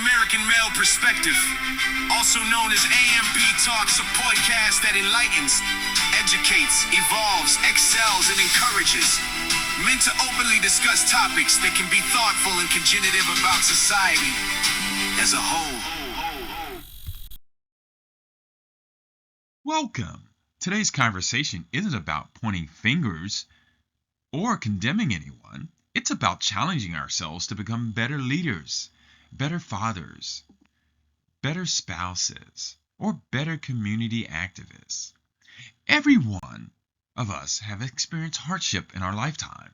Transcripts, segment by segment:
American male perspective, also known as AMP Talks, a podcast that enlightens, educates, evolves, excels, and encourages. Meant to openly discuss topics that can be thoughtful and cognitive about society as a whole. Welcome. Today's conversation isn't about pointing fingers or condemning anyone. It's about challenging ourselves to become better leaders, better fathers, better spouses, or better community activists. Every one of us have experienced hardship in our lifetime.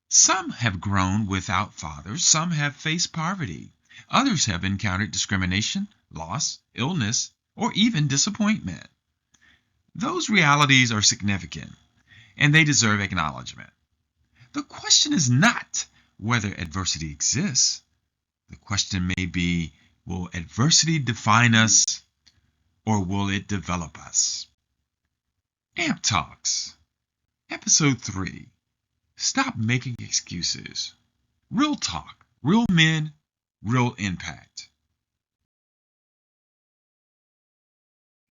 Some have grown without fathers. Some have faced poverty. Others have encountered discrimination, loss, illness, or even disappointment. Those realities are significant, and they deserve acknowledgement. The question is not whether adversity exists. The question may be, will adversity define us, or will it develop us? AMP Talks, Episode 3. Stop making excuses. Real talk, real men, real impact.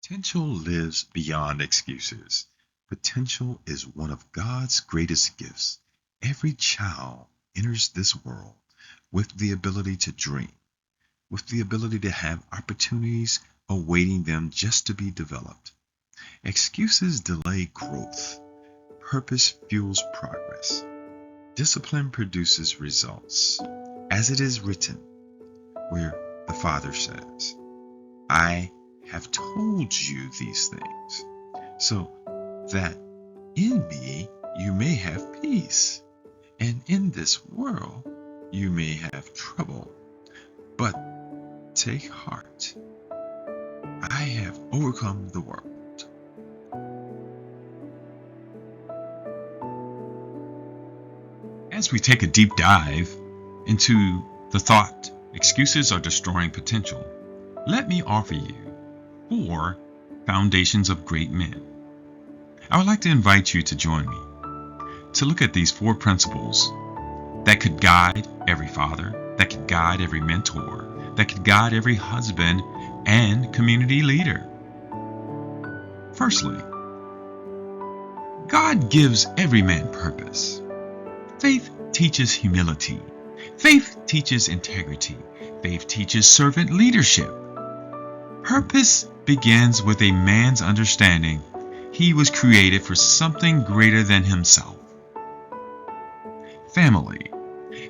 Potential lives beyond excuses. Potential is one of God's greatest gifts. Every child enters this world with the ability to dream, with the ability to have opportunities awaiting them just to be developed. Excuses delay growth. Purpose fuels progress. Discipline produces results. As it is written, where the Father says, I have told you these things, so that in me you may have peace, and in this world you may have trouble. But take heart, I have overcome the world. As we take a deep dive into the thought, excuses are destroying potential, let me offer you 4 foundations of great men. I would like to invite you to join me to look at these 4 principles that could guide every father, that could guide every mentor, that could guide every husband and community leader. Firstly, God gives every man purpose. Faith teaches humility. Faith teaches integrity. Faith teaches servant leadership. Purpose begins with a man's understanding he was created for something greater than himself. Family.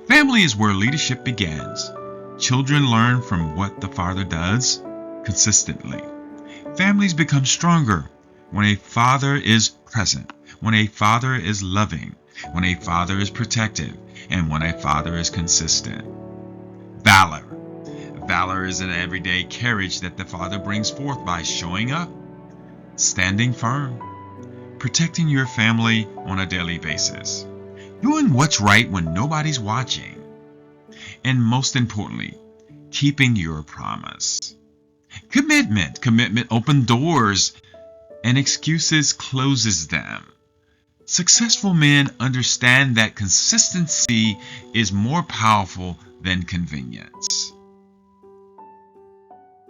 Family is where leadership begins. Children learn from what the father does consistently. Families become stronger when a father is present, when a father is loving, when a father is protective, and when a father is consistent. Valor. Valor is an everyday courage that the father brings forth by showing up, standing firm, protecting your family on a daily basis, doing what's right when nobody's watching, and most importantly, keeping your promise. Commitment. Commitment opens doors and excuses closes them. Successful men understand that consistency is more powerful than convenience.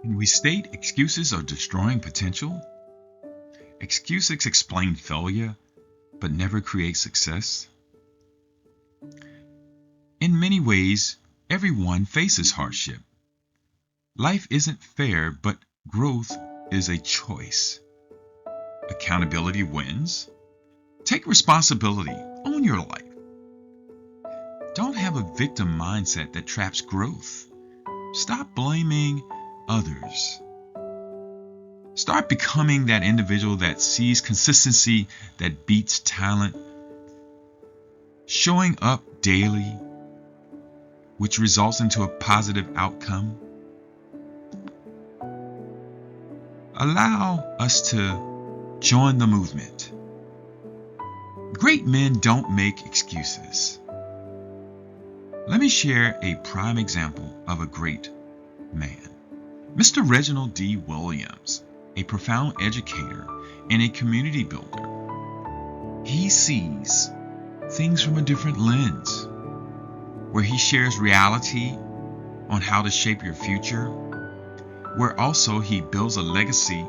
Can we state excuses are destroying potential? Excuses explain failure, but never create success. In many ways, everyone faces hardship. Life isn't fair, but growth is a choice. Accountability wins. Take responsibility. Own your life. Don't have a victim mindset that traps growth. Stop blaming others. Start becoming that individual that sees consistency that beats talent. Showing up daily, which results into a positive outcome. Allow us to join the movement. Great men don't make excuses. Let me share a prime example of a great man. Mr. Reginald D. Williams, a profound educator and a community builder. He sees things from a different lens, where he shares reality on how to shape your future, where also he builds a legacy,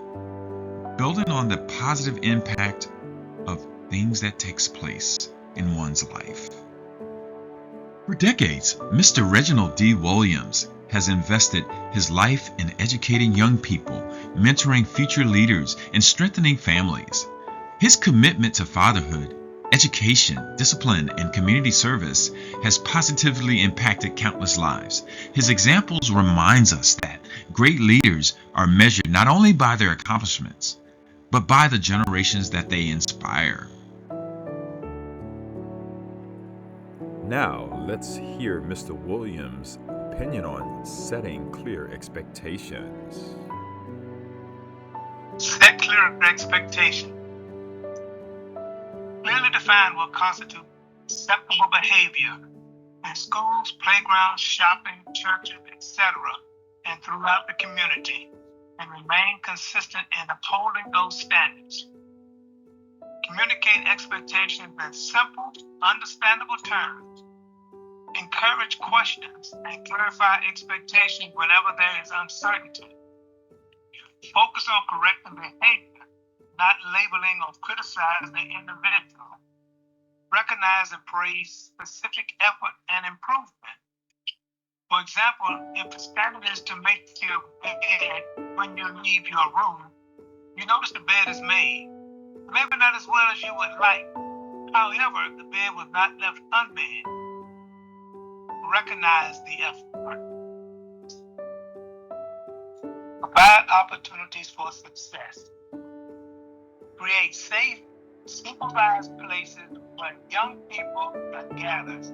building on the positive impact of things that takes place in one's life. For decades, Mr. Reginald D. Williams has invested his life in educating young people, mentoring future leaders, and strengthening families. His commitment to fatherhood, education, discipline, and community service has positively impacted countless lives. His examples reminds us that great leaders are measured not only by their accomplishments, but by the generations that they inspire. Now, let's hear Mr. Williams' opinion on setting clear expectations. Set clear expectations. Clearly define what constitutes acceptable behavior in schools, playgrounds, shopping, churches, etc., and throughout the community, and remain consistent in upholding those standards. Communicate expectations in simple, understandable terms. Encourage questions and clarify expectations whenever there is uncertainty. Focus on correcting behavior, not labeling or criticizing the individual. Recognize and praise specific effort and improvement. For example, if the standard is to make your bed when you leave your room, you notice the bed is made. Maybe not as well as you would like. However, the bed was not left unmade. Recognize the effort. Provide opportunities for success. Create safe, supervised places where young people are gathered,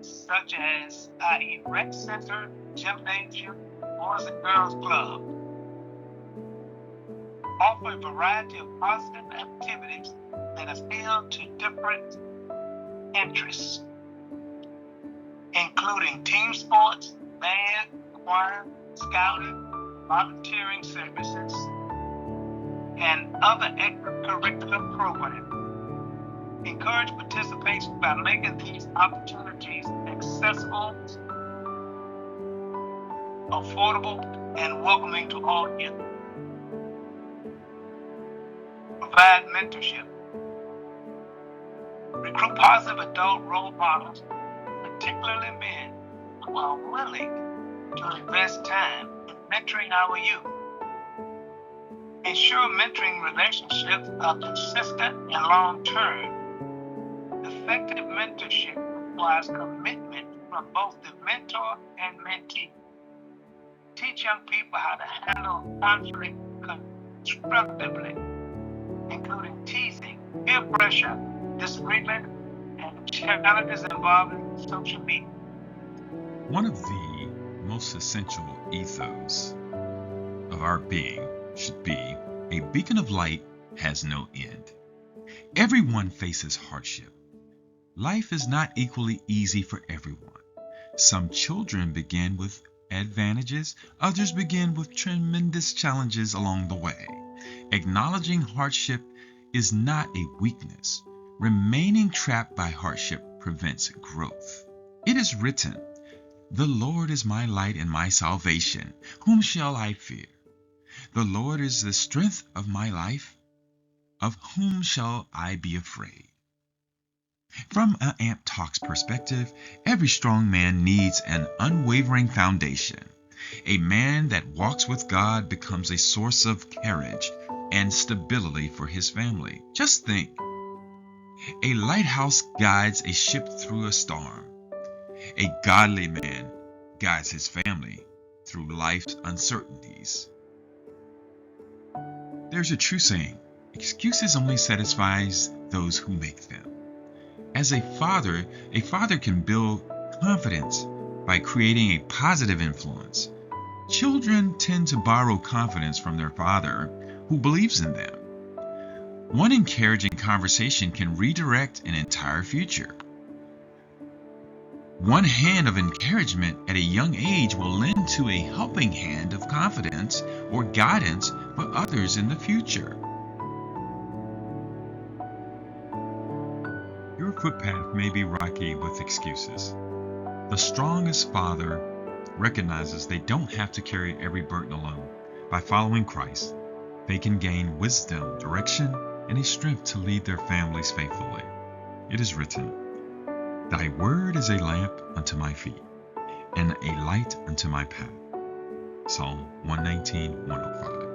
such as i.e. rec center, gymnasium, boys and girls club. Offer a variety of positive activities that appeal to different interests, including team sports, band, choir, scouting, volunteering services, and other extracurricular programs. Encourage participation by making these opportunities accessible, affordable, and welcoming to all youth. Provide mentorship. Recruit positive adult role models, particularly men who are willing to invest time in mentoring our youth. Ensure mentoring relationships are consistent and long-term. Effective mentorship requires commitment from both the mentor and mentee. Teach young people how to handle conflict constructively, including teasing, peer pressure, disagreement, and challenges involving social media. One of the most essential ethos of our being should be a beacon of light has no end. Everyone faces hardship. Life is not equally easy for everyone. Some children begin with advantages, others begin with tremendous challenges along the way. Acknowledging hardship is not a weakness. Remaining trapped by hardship prevents growth. It is written, "The Lord is my light and my salvation. Whom shall I fear? The Lord is the strength of my life. Of whom shall I be afraid?" From an AMP Talks perspective, every strong man needs an unwavering foundation. A man that walks with God becomes a source of courage and stability for his family. Just think, a lighthouse guides a ship through a storm. A godly man guides his family through life's uncertainties. There's a true saying, excuses only satisfies those who make them. As a father can build confidence by creating a positive influence. Children tend to borrow confidence from their father, who believes in them. One encouraging conversation can redirect an entire future. One hand of encouragement at a young age will lend to a helping hand of confidence or guidance for others in the future. Your footpath may be rocky with excuses. The strongest father recognizes they don't have to carry every burden alone. By following Christ, they can gain wisdom, direction, and a strength to lead their families faithfully. It is written, "Thy word is a lamp unto my feet, and a light unto my path." Psalm 119:105.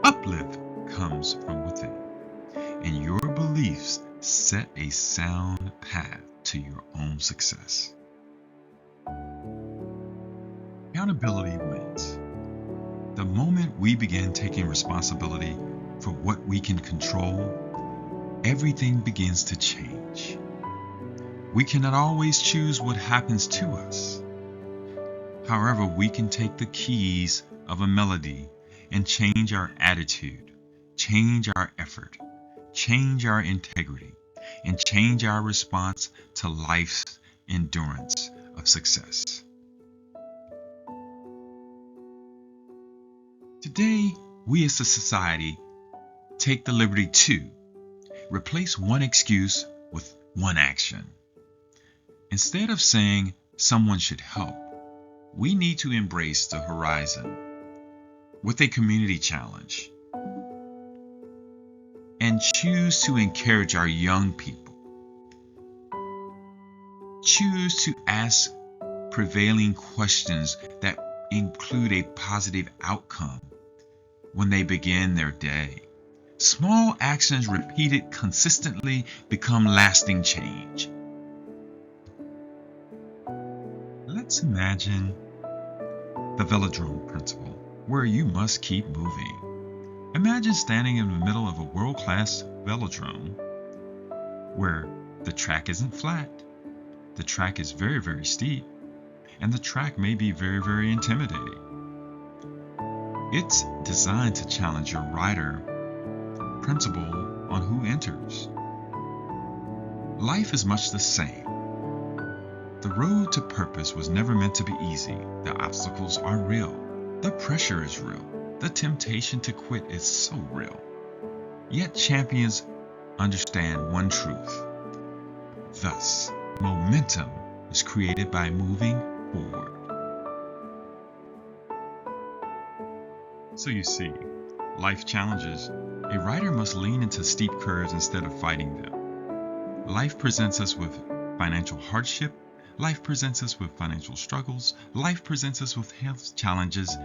Uplift comes from within, and your beliefs set a sound path to your own success. Accountability wins. The moment we begin taking responsibility for what we can control, everything begins to change. We cannot always choose what happens to us. However, we can take the keys of a melody and change our attitude, change our effort, change our integrity, and change our response to life's endurance of success. Today, we as a society take the liberty to replace one excuse with one action. Instead of saying someone should help, we need to embrace the horizon with a community challenge and choose to encourage our young people. Choose to ask prevailing questions that include a positive outcome when they begin their day. Small actions repeated consistently become lasting change. Let's imagine the velodrome principle, where you must keep moving. Imagine standing in the middle of a world-class velodrome where the track isn't flat, the track is very, very steep, and the track may be very, very intimidating. It's designed to challenge your rider principle on who enters. Life is much the same. The road to purpose was never meant to be easy. The obstacles are real. The pressure is real. The temptation to quit is so real. Yet champions understand one truth. Thus, momentum is created by moving forward. So you see, life challenges. A rider must lean into steep curves instead of fighting them. Life presents us with financial hardship. Life presents us with financial struggles. Life presents us with health challenges.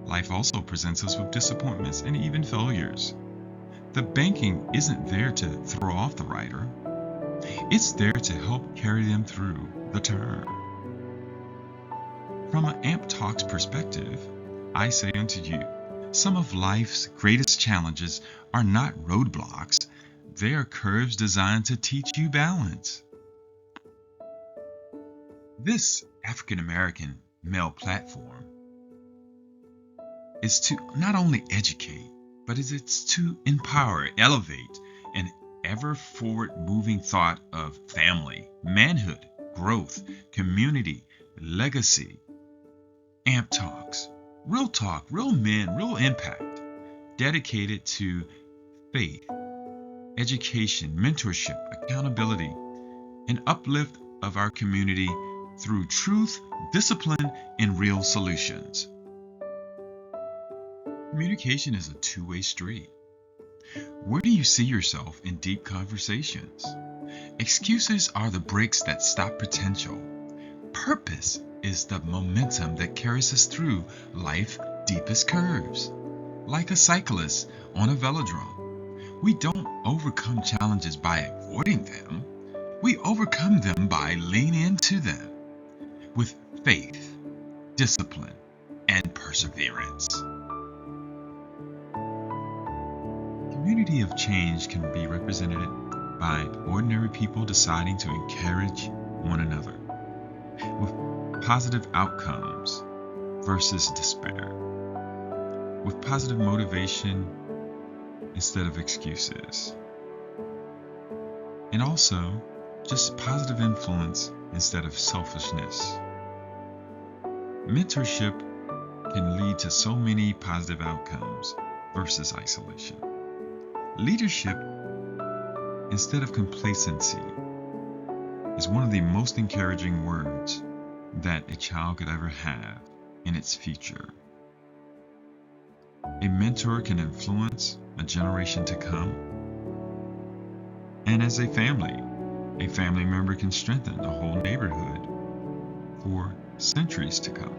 Life also presents us with disappointments and even failures. The banking isn't there to throw off the rider. It's there to help carry them through the turn. From an AMP Talks perspective, I say unto you, some of life's greatest challenges are not roadblocks. They are curves designed to teach you balance. This African American male platform is to not only educate, but it's to empower, elevate an ever forward-moving thought of family, manhood, growth, community, legacy. AMP Talks, real talk, real men, real impact, dedicated to faith, education, mentorship, accountability, and uplift of our community through truth, discipline, and real solutions. Communication is a two-way street. Where do you see yourself in deep conversations? Excuses are the brakes that stop potential. Purpose is the momentum that carries us through life's deepest curves. Like a cyclist on a velodrome, we don't overcome challenges by avoiding them. We overcome them by leaning into them with faith, discipline, and perseverance. Community of change can be represented by ordinary people deciding to encourage one another with positive outcomes versus despair, with positive motivation instead of excuses, and also just positive influence instead of selfishness. Mentorship can lead to so many positive outcomes versus isolation. Leadership, instead of complacency, is one of the most encouraging words that a child could ever have in its future. A mentor can influence a generation to come. And as a family member can strengthen a whole neighborhood for centuries to come.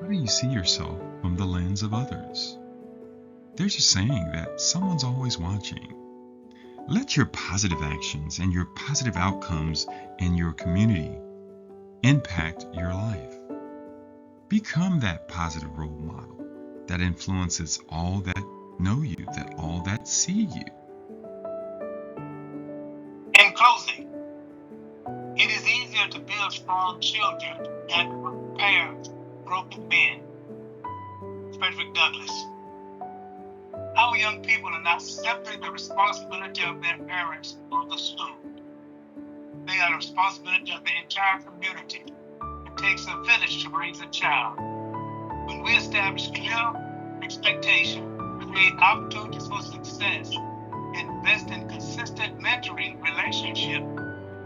How do you see yourself from the lens of others? There's a saying that someone's always watching. Let your positive actions and your positive outcomes in your community impact your life. Become that positive role model that influences all that know you, that all that see you. In closing, it is easier to build strong children than to repair broken men. Frederick Douglass. Our young people are not simply the responsibility of their parents or the school. They are the responsibility of the entire community. It takes a village to raise a child. When we establish clear expectations, create opportunities for success, invest in consistent mentoring relationship,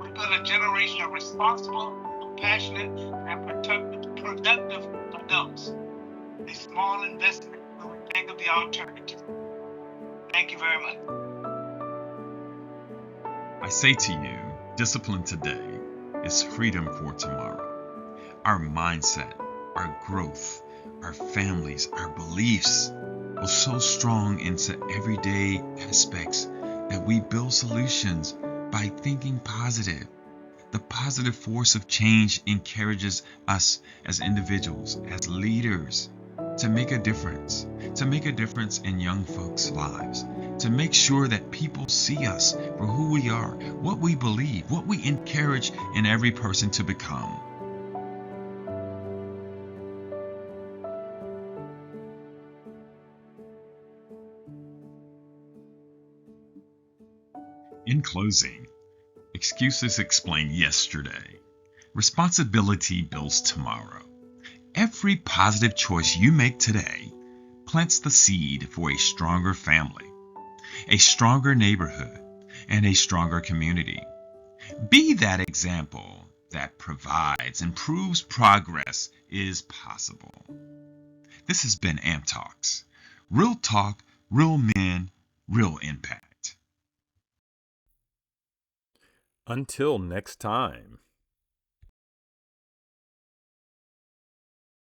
we build a generation of responsible, compassionate, and productive adults. A small investment when we think of the alternative. Thank you very much. I say to you, discipline today is freedom for tomorrow. Our mindset, our growth, our families, our beliefs will so strong into everyday aspects that we build solutions by thinking positive. The positive force of change encourages us as individuals, as leaders, to make a difference in young folks' lives, to make sure that people see us for who we are, what we believe, what we encourage in every person to become. In closing, excuses explained yesterday. Responsibility builds tomorrow. Every positive choice you make today plants the seed for a stronger family, a stronger neighborhood, and a stronger community. Be that example that provides and proves progress is possible. This has been AMP Talks. Real talk, real men, real impact. Until next time.